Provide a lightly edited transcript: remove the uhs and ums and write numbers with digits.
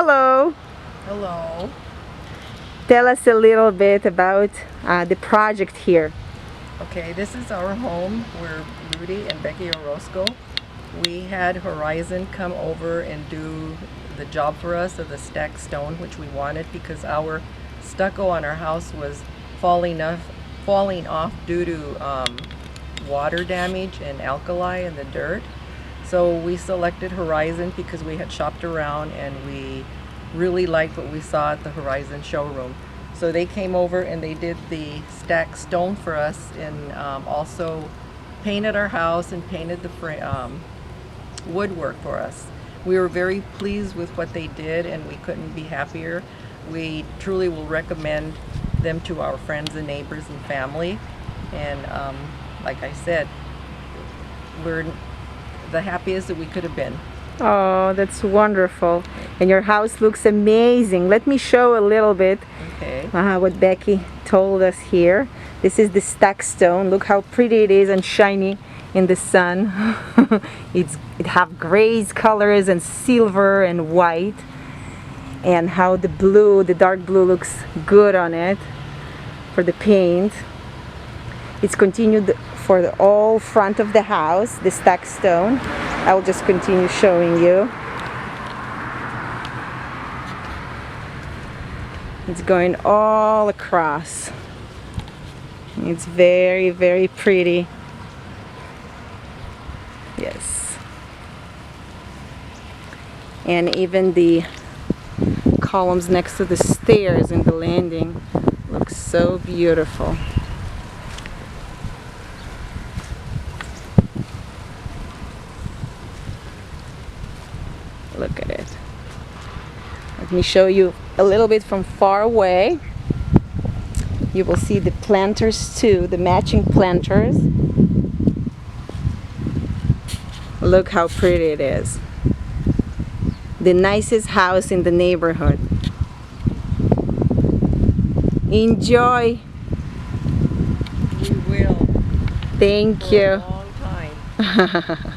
Hello. Hello. Tell us a little bit about the project here. Okay, this is our home. We're Rudy and Becky Orozco. We had Horizon come over and do the job for us of the stacked stone, which we wanted because our stucco on our house was falling off due to water damage and alkali in the dirt. So we selected Horizon because we had shopped around and we really liked what we saw at the Horizon showroom. So they came over and they did the stacked stone for us and also painted our house and painted the woodwork for us. We were very pleased with what they did and we couldn't be happier. We truly will recommend them to our friends and neighbors and family. And like I said, we're the happiest that we could have been. Oh, that's wonderful. And your house looks amazing. Let me show a little bit what Becky told us here. This is the stacked stone. Look how pretty it is and shiny in the sun. It have grays colors and silver and white. And how the blue, the dark blue looks good on it for the paint. It's continued for the all front of the house, the stacked stone. I will just continue showing you. It's going all across. It's very, very pretty. Yes. And even the columns next to the stairs in the landing look so beautiful. Look at it. Let me show you a little bit from far away. You will see the planters too, the matching planters. Look how pretty it is. The nicest house in the neighborhood. Enjoy. We will. Thank you. For a long time.